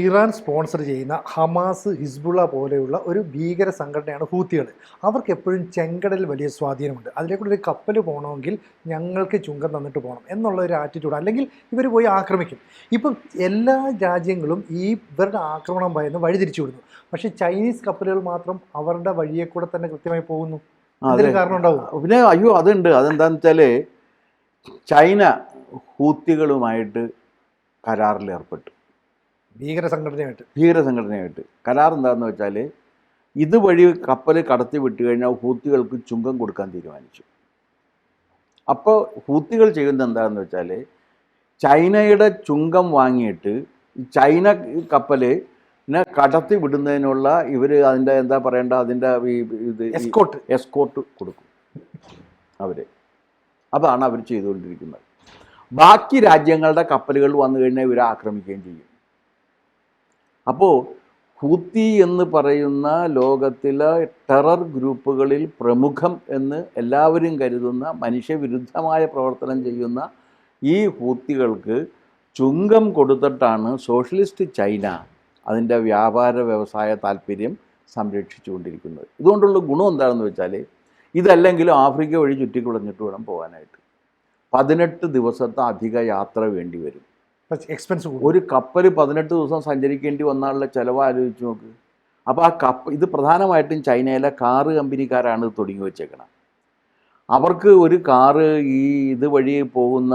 Iran sponsor ചെയ്യുന്ന Hamas, Hezbollah പോലെയുള്ള ഒരു ഭീകര സംഘടനയാണ് ഹൂത്തികൾ. അവർക്ക് എപ്പോഴും ചെങ്കടലിൽ വലിയ സ്വാധീനമുണ്ട്. അതിലേക്കൂടെ ഒരു കപ്പൽ പോകണമെങ്കിൽ ഞങ്ങൾക്ക് ചുങ്കം തന്നിട്ട് പോകണം എന്നുള്ള ഒരു ആറ്റിറ്റ്യൂഡ്, അല്ലെങ്കിൽ ഇവർ പോയി ആക്രമിക്കും. ഇപ്പം എല്ലാ രാജ്യങ്ങളും ഇവരുടെ ആക്രമണം ഭയന്ന് വഴിതിരിച്ചു വിടുന്നു. പക്ഷേ ചൈനീസ് കപ്പലുകൾ മാത്രം അവരുടെ വഴിയെ കൂടെ തന്നെ കൃത്യമായി പോകുന്നു. എന്തെങ്കിലും കാരണം ഉണ്ടാവും? പിന്നെ അയ്യോ, അതുണ്ട്. അതെന്താണെന്ന് വെച്ചാൽ ചൈന ഹൂത്തികളുമായിട്ട് കരാറിൽ ഏർപ്പെട്ടു. ഭീകര സംഘടനയായിട്ട് കരാർ എന്താണെന്ന് വെച്ചാൽ ഇതുവഴി കപ്പൽ കടത്തി വിട്ട് കഴിഞ്ഞാൽ ഹൂത്തികൾക്ക് ചുങ്കം കൊടുക്കാൻ തീരുമാനിച്ചു. അപ്പോൾ ഹൂത്തികൾ ചെയ്യുന്നത് എന്താണെന്ന് വെച്ചാൽ ചൈനയുടെ ചുങ്കം വാങ്ങിയിട്ട് ചൈന കപ്പലിനെ കടത്തി വിടുന്നതിനുള്ള ഇവർ അതിൻ്റെ എന്താ പറയേണ്ട അതിൻ്റെ എസ്കോർട്ട് കൊടുക്കും അവർ. അതാണ് അവർ ചെയ്തുകൊണ്ടിരിക്കുന്നത്. ബാക്കി രാജ്യങ്ങളുടെ കപ്പലുകൾ വന്നു കഴിഞ്ഞാൽ ഇവരെ ആക്രമിക്കുകയും ചെയ്യും. അപ്പോൾ ഹൂത്തി എന്ന് പറയുന്ന ലോകത്തിലെ ടെറർ ഗ്രൂപ്പുകളിൽ പ്രമുഖം എന്ന് എല്ലാവരും കരുതുന്ന മനുഷ്യവിരുദ്ധമായ പ്രവർത്തനം ചെയ്യുന്ന ഈ ഹൂത്തികൾക്ക് ചുങ്കം കൊടുത്തിട്ടാണ് സോഷ്യലിസ്റ്റ് ചൈന അതിൻ്റെ വ്യാപാര വ്യവസായ താല്പര്യം സംരക്ഷിച്ചുകൊണ്ടിരിക്കുന്നത്. ഇതുകൊണ്ടുള്ള ഗുണം എന്താണെന്ന് വെച്ചാൽ ഇതല്ലെങ്കിലും ആഫ്രിക്ക വഴി ചുറ്റിക്കുളഞ്ഞിട്ട് വേണം പോകാനായിട്ട്. 18 ദിവസത്തെ അധിക യാത്ര വേണ്ടി വരും. എക്സ്പെൻസ്. ഒരു കപ്പൽ 18 ദിവസം സഞ്ചരിക്കേണ്ടി വന്നാലുള്ള ചിലവ് ആലോചിച്ച് നോക്ക്. അപ്പോൾ ആ ഇത് പ്രധാനമായിട്ടും ചൈനയിലെ കാറ് കമ്പനിക്കാരാണ് തുടങ്ങി വെച്ചേക്കണം. അവർക്ക് ഒരു കാറ് ഇതുവഴി പോകുന്ന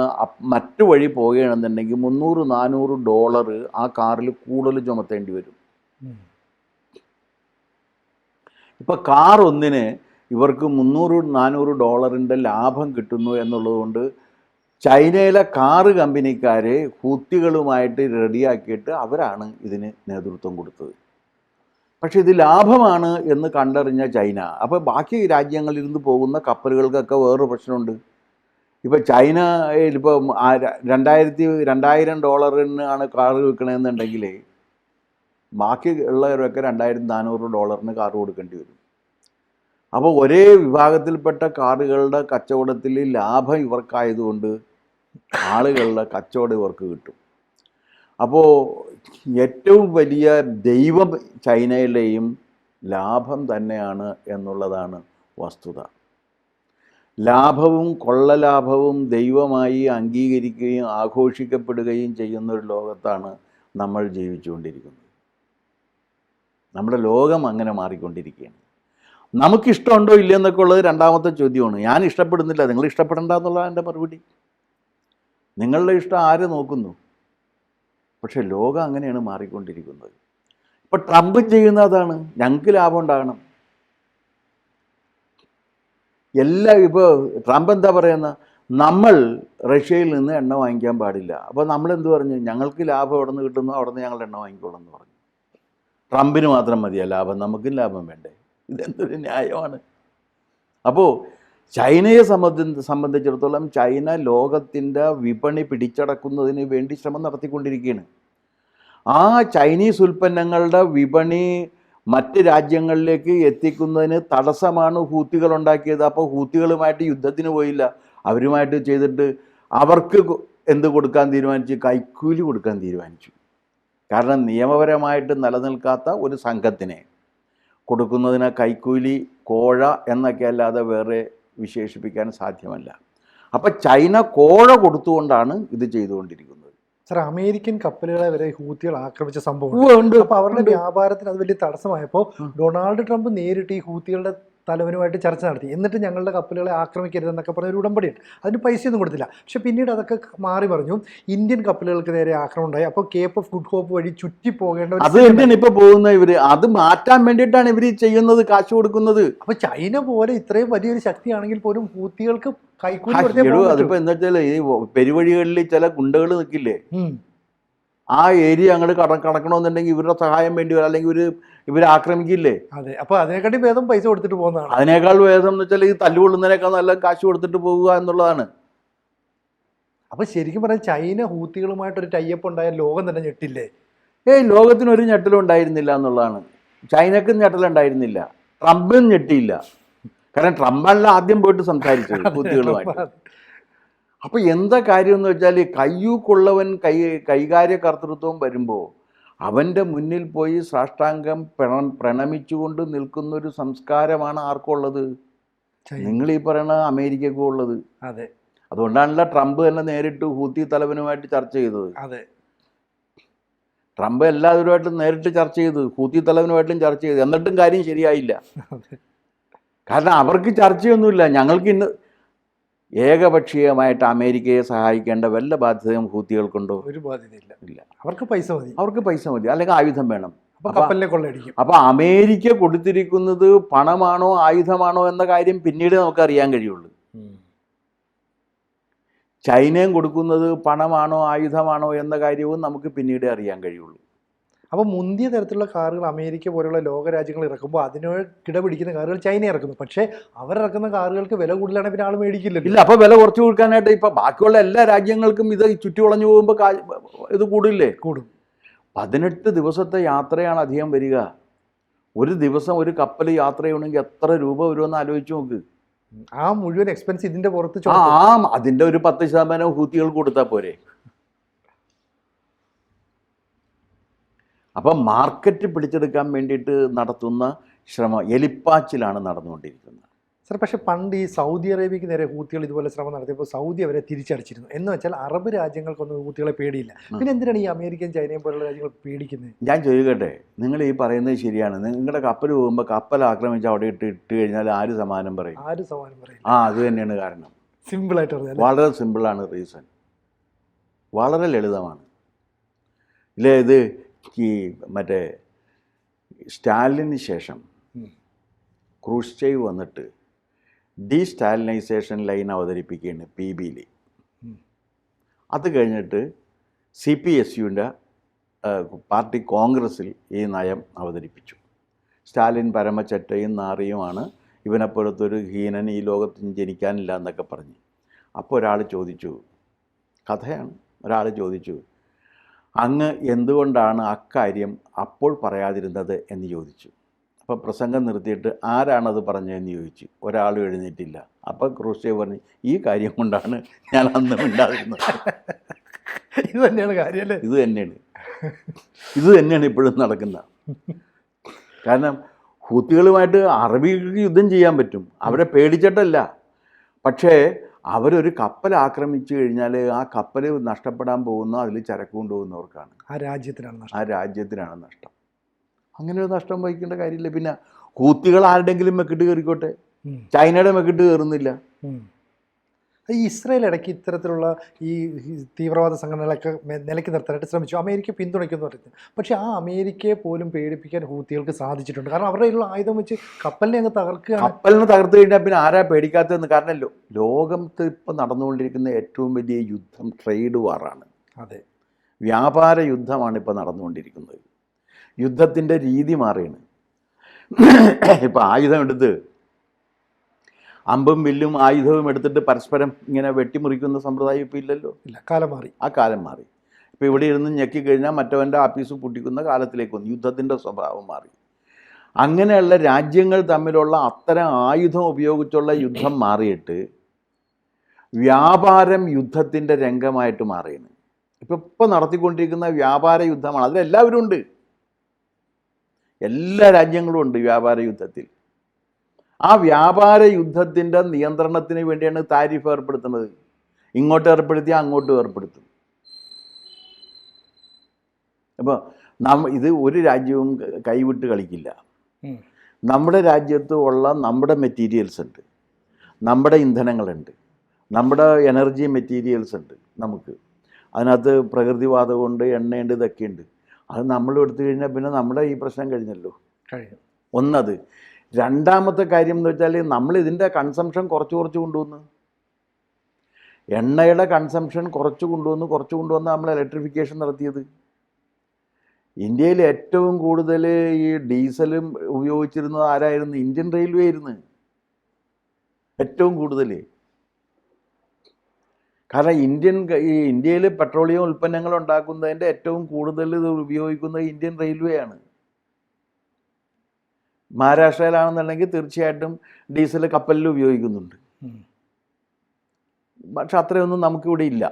മറ്റു വഴി പോകുകയാണെന്നുണ്ടെങ്കിൽ $300-400 ആ കാറിൽ കൂടുതൽ ചുമത്തേണ്ടി വരും. ഇപ്പം കാർ ഒന്നിന് ഇവർക്ക് $300-400 ലാഭം കിട്ടുന്നു എന്നുള്ളതുകൊണ്ട് ചൈനയിലെ കാറ് കമ്പനിക്കാരെ ഹൂത്തികളുമായിട്ട് റെഡിയാക്കിയിട്ട് അവരാണ് ഇതിന് നേതൃത്വം കൊടുത്തത്. പക്ഷേ ഇത് ലാഭമാണ് എന്ന് കണ്ടറിഞ്ഞ ചൈന, അപ്പോൾ ബാക്കി രാജ്യങ്ങളിൽ നിന്ന് പോകുന്ന കപ്പലുകൾക്കൊക്കെ വേറൊരു പ്രശ്നമുണ്ട്. ഇപ്പോൾ ചൈനയിൽ ഇപ്പോൾ $2000 കാറ് വിൽക്കണമെന്നുണ്ടെങ്കിൽ ബാക്കി ഉള്ളവരൊക്കെ $2400 കാറ് കൊടുക്കേണ്ടി വരും. അപ്പോൾ ഒരേ വിഭാഗത്തിൽപ്പെട്ട കാറുകളുടെ കച്ചവടത്തിൽ ലാഭം ഇവർക്കായതുകൊണ്ട് ആളുകളുടെ കച്ചവടം ഇവർക്ക് കിട്ടും. അപ്പോൾ ഏറ്റവും വലിയ ദൈവം ചൈനയിലെയും ലാഭം തന്നെയാണ് എന്നുള്ളതാണ് വസ്തുത. ലാഭവും കൊള്ളലാഭവും ദൈവമായി അംഗീകരിക്കുകയും ആഘോഷിക്കപ്പെടുകയും ചെയ്യുന്നൊരു ലോകത്താണ് നമ്മൾ ജീവിച്ചുകൊണ്ടിരിക്കുന്നത്. നമ്മുടെ ലോകം അങ്ങനെ മാറിക്കൊണ്ടിരിക്കുകയാണ്. നമുക്കിഷ്ടമുണ്ടോ ഇല്ലയെന്നൊക്കെ ഉള്ളത് രണ്ടാമത്തെ ചോദ്യമാണ്. ഞാൻ ഇഷ്ടപ്പെടുന്നില്ല, നിങ്ങൾ ഇഷ്ടപ്പെടേണ്ട എന്നുള്ളതാണ് എൻ്റെ മറുപടി. നിങ്ങളുടെ ഇഷ്ടം ആര് നോക്കുന്നു? പക്ഷെ ലോകം അങ്ങനെയാണ് മാറിക്കൊണ്ടിരിക്കുന്നത്. ഇപ്പോൾ ട്രംപ് ചെയ്യുന്ന അതാണ്, ഞങ്ങൾക്ക് ലാഭം ഉണ്ടാകണം. ഇപ്പോൾ ട്രംപ് എന്താ പറയുന്നത്, നമ്മൾ റഷ്യയിൽ നിന്ന് എണ്ണ വാങ്ങിക്കാൻ പാടില്ല. അപ്പോൾ നമ്മളെന്ത് പറഞ്ഞു, ഞങ്ങൾക്ക് ലാഭം എവിടെ നിന്ന് കിട്ടുന്നു അവിടെ നിന്ന് ഞങ്ങൾ എണ്ണ വാങ്ങിക്കോളൂ എന്ന് പറഞ്ഞു. ട്രംപിന് മാത്രം മതിയാ ലാഭം, നമുക്കും ലാഭം വേണ്ടേ? ഇതെന്തൊരു ന്യായമാണ്? അപ്പോൾ ചൈനയെ സംബന്ധിച്ചിടത്തോളം ചൈന ലോകത്തിൻ്റെ വിപണി പിടിച്ചടക്കുന്നതിന് വേണ്ടി ശ്രമം നടത്തിക്കൊണ്ടിരിക്കുകയാണ്. ആ ചൈനീസ് ഉൽപ്പന്നങ്ങളുടെ വിപണി മറ്റ് രാജ്യങ്ങളിലേക്ക് എത്തിക്കുന്നതിന് തടസ്സമാണ് ഹൂത്തികൾ ഉണ്ടാക്കിയത്. അപ്പോൾ ഹൂത്തികളുമായിട്ട് യുദ്ധത്തിന് പോയില്ല, അവരുമായിട്ട് ചെയ്തിട്ട് അവർക്ക് എന്ത് കൊടുക്കാൻ തീരുമാനിച്ചു? കൈക്കൂലി കൊടുക്കാൻ തീരുമാനിച്ചു. കാരണം നിയമപരമായിട്ട് നിലനിൽക്കാത്ത ഒരു സംഘത്തിനെ കൊടുക്കുന്നതിന് കൈക്കൂലി, കോഴ എന്നൊക്കെ അല്ലാതെ വേറെ വിശേഷിപ്പിക്കാൻ സാധ്യമല്ല. അപ്പം ചൈന കോഴ കൊടുത്തുകൊണ്ടാണ് ഇത് ചെയ്തുകൊണ്ടിരിക്കുന്നത്. സാർ, അമേരിക്കൻ കപ്പലുകളെ വരെ ഹൂത്തികൾ ആക്രമിച്ച സംഭവം ഉണ്ട്. അപ്പോൾ അവരുടെ വ്യാപാരത്തിന് അത് വലിയ തടസ്സമായപ്പോൾ ഡൊണാൾഡ് ട്രംപ് നേരിട്ട് ഈ ഹൂത്തികളുടെ തലവനുമായിട്ട് ചർച്ച നടത്തി. എന്നിട്ട് ഞങ്ങളുടെ കപ്പലുകളെ ആക്രമിക്കരുതെന്നൊക്കെ പറഞ്ഞൊരു ഉടമ്പടിയുണ്ട്. അതിന് പൈസയൊന്നും കൊടുത്തില്ല. പക്ഷെ പിന്നീട് അതൊക്കെ മാറി പറഞ്ഞു. ഇന്ത്യൻ കപ്പലുകൾക്ക് നേരെ ആക്രമണം ഉണ്ടായി. അപ്പോൾ കേപ്പ് ഓഫ് ഗുഡ് ഹോപ്പ് വഴി ചുറ്റി പോകേണ്ട അത് തന്നെയാണ് ഇപ്പോൾ പോകുന്ന ഇവർ. അത് മാറ്റാൻ വേണ്ടിയിട്ടാണ് ഇവർ ചെയ്യുന്നത്, കാശ് കൊടുക്കുന്നത്. അപ്പോൾ ചൈന പോലെ ഇത്രയും വലിയൊരു ശക്തിയാണെങ്കിൽ പോലും ഹൂത്തികൾക്ക് കൈക്കൂലി. അതിപ്പോൾ എന്താ വെച്ചാൽ ഈ പെരുവഴികളിൽ ചില ഗുണ്ടകൾ നിൽക്കില്ലേ, ആ ഏരിയ അങ്ങോട്ട് കടക്കണമെന്നുണ്ടെങ്കിൽ ഇവരുടെ സഹായം വേണ്ടി വരും, അല്ലെങ്കിൽ ഇവരെ ആക്രമിക്കില്ലേ? അതെ. അപ്പോൾ അതിനെക്കാട്ടി ഭേദം പൈസ കൊടുത്തിട്ട് പോകുന്നതാണ്. അതിനേക്കാൾ ഭേദം എന്ന് വെച്ചാൽ ഈ തല്ലുകൊള്ളുന്നതിനേക്കാൾ നല്ല കാശ് കൊടുത്തിട്ട് പോകുക എന്നുള്ളതാണ്. അപ്പോൾ ശരിക്കും പറഞ്ഞാൽ ചൈന ഹൂത്തികളുമായിട്ടൊരു ടൈപ്പ് ഉണ്ടായ ലോകം തന്നെ ഞെട്ടില്ലേ? ലോകത്തിനൊരു ഞെട്ടലും ഉണ്ടായിരുന്നില്ല എന്നുള്ളതാണ്. ചൈനക്കും ഞെട്ടലുണ്ടായിരുന്നില്ല, ട്രംപിനും ഞെട്ടിയില്ല. കാരണം ട്രംപാണല്ലോ ആദ്യം പോയിട്ട് സംസാരിച്ചത് ഹൂത്തികളുമായിട്ട്. അപ്പോൾ എന്താ കാര്യം എന്ന് വെച്ചാൽ കയ്യൂക്കുള്ളവൻ കൈകാര്യ കർത്തൃത്വം വരുമ്പോൾ അവൻ്റെ മുന്നിൽ പോയി സാഷ്ടാംഗം പ്രണമിച്ചുകൊണ്ട് നിൽക്കുന്നൊരു സംസ്കാരമാണ് ആർക്കുള്ളത്? നിങ്ങൾ ഈ പറയണ അമേരിക്കക്കും ഉള്ളത്. അതെ, അതുകൊണ്ടാണല്ലോ ട്രംപ് തന്നെ നേരിട്ട് ഹൂത്തി തലവനുമായിട്ട് ചർച്ച ചെയ്തത്. അതെ, ട്രംപ് എല്ലാവരുമായിട്ടും നേരിട്ട് ചർച്ച ചെയ്തു, ഹൂത്തി തലവനുമായിട്ടും ചർച്ച ചെയ്തു, എന്നിട്ടും കാര്യം ശരിയായില്ല. കാരണം അവർക്ക് ചർച്ചയൊന്നുമില്ല. ഞങ്ങൾക്ക് ഇന്ന് ഏകപക്ഷീയമായിട്ട് അമേരിക്കയെ സഹായിക്കേണ്ട വല്ല ബാധ്യതയും ഹൂത്തികൾക്കുണ്ടോ? ഒരു ബാധ്യതയില്ല. ഇല്ല. അവർക്ക് പൈസ മതി. അവർക്ക് പൈസ മതി, അല്ലെങ്കിൽ ആയുധം വേണം. അപ്പോൾ കപ്പലിനെ കൊള്ളയടിക്കും. അപ്പോൾ അമേരിക്ക കൊടുത്തിരിക്കുന്നത് പണമാണോ ആയുധമാണോ എന്ന കാര്യം പിന്നീട് നമുക്ക് അറിയാൻ കഴിയുള്ളൂ. ചൈനയും കൊടുക്കുന്നത് പണമാണോ ആയുധമാണോ എന്ന കാര്യവും നമുക്ക് പിന്നീട് അറിയാൻ കഴിയുള്ളൂ. അപ്പോൾ മുന്തിയ തരത്തിലുള്ള കാറുകൾ അമേരിക്ക പോലെയുള്ള ലോകരാജ്യങ്ങൾ ഇറക്കുമ്പോൾ അതിനോട് കിടപിടിക്കുന്ന കാറുകൾ ചൈന ഇറക്കുന്നു. പക്ഷേ അവരിറക്കുന്ന കാറുകൾക്ക് വില കൂടുതലാണ്, പിന്നെ ആൾ മേടിക്കില്ല. ഇല്ല, അപ്പോൾ വില കുറച്ച് കൊടുക്കാനായിട്ട് ഇപ്പോൾ ബാക്കിയുള്ള എല്ലാ രാജ്യങ്ങൾക്കും ഇത് ചുറ്റി വളഞ്ഞു പോകുമ്പോൾ ഇത് കൂടില്ലേ? കൂടും. 18 ദിവസത്തെ യാത്രയാണ് അധികം വരിക. ഒരു ദിവസം ഒരു കപ്പൽ യാത്ര ചെയ്യണമെങ്കിൽ എത്ര രൂപ വരുമെന്ന് ആലോചിച്ച് നോക്ക്. ആ മുഴുവൻ എക്സ്പെൻസ് ഇതിൻ്റെ പുറത്ത് അതിൻ്റെ ഒരു 10% ഹൂത്തികൾക്ക് കൊടുത്താൽ പോരെ? അപ്പം മാർക്കറ്റ് പിടിച്ചെടുക്കാൻ വേണ്ടിയിട്ട് നടത്തുന്ന ശ്രമം എലിപ്പാച്ചിലാണ് നടന്നുകൊണ്ടിരിക്കുന്നത്. സർ, പക്ഷേ പണ്ട് ഈ സൗദി അറേബ്യക്ക് നേരെ ഹൂത്തികൾ ഇതുപോലെ ശ്രമം നടത്തിയപ്പോൾ സൗദി അവരെ തിരിച്ചടിച്ചിരുന്നു. എന്ന് വെച്ചാൽ അറബ് രാജ്യങ്ങൾക്കൊന്നും ഹൂത്തികളെ പേടിയില്ല. പിന്നെ എന്തിനാണ് ഈ അമേരിക്കൻ ചൈനയും പോലുള്ള രാജ്യങ്ങൾ പേടിക്കുന്നത്? ഞാൻ ചോദിക്കട്ടെ, നിങ്ങൾ ഈ പറയുന്നത് ശരിയാണ്. നിങ്ങളുടെ കപ്പൽ പോകുമ്പോൾ കപ്പൽ ആക്രമിച്ച് അവിടെ ഇട്ട് കഴിഞ്ഞാൽ ആര് സമാനം പറയും? ആര് സമാനം പറയും? അത് തന്നെയാണ് കാരണം. സിമ്പിളായിട്ട് പറഞ്ഞാൽ വളരെ സിമ്പിളാണ് റീസൺ. വളരെ ലളിതമാണ്. ഇല്ലേ, ഇത് ഈ മറ്റേ സ്റ്റാലിന് ശേഷം ക്രൂഷ്ചേവ് വന്നിട്ട് ഡീസ്റ്റാലിനൈസേഷൻ ലൈൻ അവതരിപ്പിക്കുകയാണ് PBയിൽ. അത് കഴിഞ്ഞിട്ട് CPSUവിൻ്റെ പാർട്ടി കോൺഗ്രസ്സിൽ ഈ നയം അവതരിപ്പിച്ചു. സ്റ്റാലിൻ പരമച്ചറ്റയും നാറിയുമാണ്, ഇവനെപ്പോലത്തൊരു ഹീനൻ ഈ ലോകത്ത് ജനിക്കാനില്ല എന്നൊക്കെ പറഞ്ഞ്. അപ്പോൾ ഒരാൾ ചോദിച്ചു, കഥയാണ്, ഒരാൾ ചോദിച്ചു, അങ്ങ് എന്തുകൊണ്ടാണ് അക്കാര്യം അപ്പോൾ പറയാതിരുന്നത് എന്ന് ചോദിച്ചു. അപ്പോൾ പ്രസംഗം നിർത്തിയിട്ട് ആരാണത് പറഞ്ഞതെന്ന് ചോദിച്ചു. ഒരാളും എഴുന്നേറ്റില്ല. അപ്പോൾ ക്രൂഷ്ചേവ് പറഞ്ഞു, ഈ കാര്യം കൊണ്ടാണ് ഞാൻ അന്ന് മിണ്ടാതിരുന്നത്. ഇത് തന്നെയാണ് കാര്യം അല്ലേ? ഇത് തന്നെയാണ് ഇപ്പോഴും നടക്കുന്നത്. കാരണം ഹൂത്തികളുമായിട്ട് അറബികൾക്ക് യുദ്ധം ചെയ്യാൻ പറ്റും, അവരെ പേടിച്ചിട്ടല്ല. പക്ഷേ അവരൊരു കപ്പൽ ആക്രമിച്ചു കഴിഞ്ഞാൽ ആ കപ്പൽ നഷ്ടപ്പെടാൻ പോകുന്ന, അതിൽ ചരക്ക് കൊണ്ടുപോകുന്നവർക്കാണ്, ആ രാജ്യത്തിനാണ് നഷ്ടം. അങ്ങനെ ഒരു നഷ്ടം വഹിക്കേണ്ട കാര്യമില്ല. പിന്നെ ഹൂത്തികൾ ആരുടെങ്കിലും മെക്കിട്ട് കയറിക്കോട്ടെ, ചൈനയുടെ മെക്കിട്ട് കയറുന്നില്ല. ഈ ഇസ്രായേൽ ഇടയ്ക്ക് ഇത്തരത്തിലുള്ള ഈ തീവ്രവാദ സംഘടനകളൊക്കെ നിലയ്ക്ക് നിർത്താനായിട്ട് ശ്രമിച്ചു. അമേരിക്ക പിന്തുണയ്ക്കുമെന്ന് പറയുന്നത്. പക്ഷേ ആ അമേരിക്കയെ പോലും പേടിപ്പിക്കാൻ ഹൂത്തികൾക്ക് സാധിച്ചിട്ടുണ്ട്. കാരണം അവരുടെ ഉള്ള ആയുധം വെച്ച് കപ്പലിനെ അങ്ങ് തകർക്കുകയാണ്. കപ്പലിനെ തകർത്ത് കഴിഞ്ഞാൽ പിന്നെ ആരാ പേടിക്കാത്തതെന്ന്? കാരണം ലോകത്ത് ഇപ്പം നടന്നുകൊണ്ടിരിക്കുന്ന ഏറ്റവും വലിയ യുദ്ധം ട്രേഡ് വാറാണ്. അതെ, വ്യാപാര യുദ്ധമാണ് ഇപ്പോൾ നടന്നുകൊണ്ടിരിക്കുന്നത്. യുദ്ധത്തിൻ്റെ രീതി മാറിയാണ്. ഇപ്പം ആയുധം എടുത്ത് അമ്പും വില്ലും ആയുധവും എടുത്തിട്ട് പരസ്പരം ഇങ്ങനെ വെട്ടിമുറിക്കുന്ന സമ്പ്രദായം ഇപ്പോൾ ഇല്ലല്ലോ. കാലം മാറി. ആ കാലം മാറി. ഇപ്പോൾ ഇവിടെ ഇരുന്ന് ഞെക്കിക്കഴിഞ്ഞാൽ മറ്റവൻ്റെ ആഫീസ് പൊട്ടിക്കുന്ന കാലത്തിലേക്ക് വന്നു. യുദ്ധത്തിൻ്റെ സ്വഭാവം മാറി. അങ്ങനെയുള്ള രാജ്യങ്ങൾ തമ്മിലുള്ള അത്തരം ആയുധം ഉപയോഗിച്ചുള്ള യുദ്ധം മാറിയിട്ട് വ്യാപാരം യുദ്ധത്തിൻ്റെ രംഗമായിട്ട് മാറിയാണ്. ഇപ്പോൾ നടത്തിക്കൊണ്ടിരിക്കുന്ന വ്യാപാര യുദ്ധമാണ്. അതിലെല്ലാവരും ഉണ്ട്, എല്ലാ രാജ്യങ്ങളും ഉണ്ട് വ്യാപാര യുദ്ധത്തിൽ. ആ വ്യാപാര യുദ്ധത്തിൻ്റെ നിയന്ത്രണത്തിന് വേണ്ടിയാണ് താരിഫ് ഏർപ്പെടുത്തുന്നത്. ഇങ്ങോട്ട് ഏർപ്പെടുത്തി അങ്ങോട്ട് ഏർപ്പെടുത്തും. അപ്പോൾ ഇത് ഒരു രാജ്യവും കൈവിട്ട് കളിക്കില്ല. നമ്മുടെ രാജ്യത്ത് ഉള്ള നമ്മുടെ മെറ്റീരിയൽസ് ഉണ്ട്, നമ്മുടെ ഇന്ധനങ്ങളുണ്ട്, നമ്മുടെ എനർജി മെറ്റീരിയൽസ് ഉണ്ട്. നമുക്ക് അതിനകത്ത് പ്രകൃതിവാതകമുണ്ട്, എണ്ണയുണ്ട്, ഇതൊക്കെയുണ്ട്. അത് നമ്മൾ എടുത്തു കഴിഞ്ഞാൽ പിന്നെ നമ്മുടെ ഈ പ്രശ്നം കഴിഞ്ഞല്ലോ. ഒന്നത്. രണ്ടാമത്തെ കാര്യം എന്ന് വെച്ചാൽ നമ്മൾ ഇതിൻ്റെ കൺസംഷൻ കുറച്ച് കൊണ്ടുവന്ന്, എണ്ണയുടെ കൺസംഷൻ കുറച്ച് കൊണ്ടുവന്ന് നമ്മൾ ഇലക്ട്രിഫിക്കേഷൻ നടത്തിയത്. ഇന്ത്യയിൽ ഏറ്റവും കൂടുതൽ ഈ ഡീസലും ഉപയോഗിച്ചിരുന്നത് ആരായിരുന്നു? ഇന്ത്യൻ റെയിൽവേ ആയിരുന്നു ഏറ്റവും കൂടുതൽ. കാരണം ഇന്ത്യയിൽ പെട്രോളിയം ഉൽപ്പന്നങ്ങൾ ഉണ്ടാക്കുന്നതിൻ്റെ ഏറ്റവും കൂടുതൽ ഇത് ഉപയോഗിക്കുന്നത് ഇന്ത്യൻ റെയിൽവേ ആണ്. മഹാരാഷ്ട്രയിലാണെന്നുണ്ടെങ്കിൽ തീർച്ചയായിട്ടും ഡീസൽ കപ്പലിൽ ഉപയോഗിക്കുന്നുണ്ട്. പക്ഷെ അത്രയൊന്നും നമുക്കിവിടെ ഇല്ല.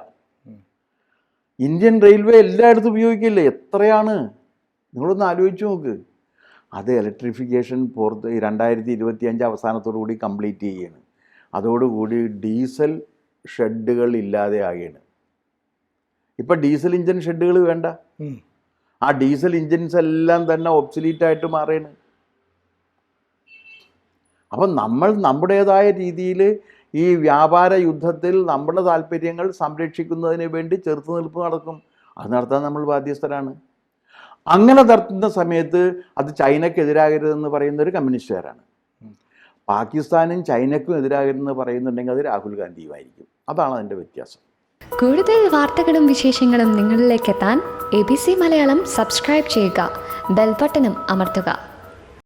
ഇന്ത്യൻ റെയിൽവേ എല്ലായിടത്തും ഉപയോഗിക്കില്ലേ? എത്രയാണ് നിങ്ങളൊന്ന് ആലോചിച്ച് നോക്ക്. അത് ഇലക്ട്രിഫിക്കേഷൻ 2025 അവസാനത്തോടു കൂടി കംപ്ലീറ്റ് ചെയ്യുകയാണ്. അതോടുകൂടി ഡീസൽ ഷെഡുകൾ ഇല്ലാതെ ആകുകയാണ്. ഇപ്പം ഡീസൽ ഇഞ്ചിൻ ഷെഡുകൾ വേണ്ട. ആ ഡീസൽ ഇഞ്ചിൻസ് എല്ലാം തന്നെ ഒബ്സലീറ്റായിട്ട് മാറുകയാണ്. അപ്പം നമ്മൾ നമ്മുടേതായ രീതിയിൽ ഈ വ്യാപാര യുദ്ധത്തിൽ നമ്മുടെ താല്പര്യങ്ങൾ സംരക്ഷിക്കുന്നതിന് വേണ്ടി ചെറുത്തുനിൽപ്പ് നടക്കും. അത് നടത്താൻ നമ്മൾ ബാധ്യസ്ഥരാണ്. അങ്ങനെ നടത്തുന്ന സമയത്ത് അത് ചൈനയ്ക്കെതിരാകരുതെന്ന് പറയുന്നൊരു കമ്മ്യൂണിസ്റ്റുകാരാണ്. പാകിസ്ഥാനും ചൈനയ്ക്കും എതിരാകരുതെന്ന് പറയുന്നുണ്ടെങ്കിൽ അത് രാഹുൽ ഗാന്ധിയുമായിരിക്കും. അതാണ് അതിൻ്റെ വ്യത്യാസം. കൂടുതൽ വാർത്തകളും വിശേഷങ്ങളും നിങ്ങളിലേക്ക് എത്താൻ ABC മലയാളം സബ്സ്ക്രൈബ് ചെയ്യുക, ബെൽബട്ടനും അമർത്തുക.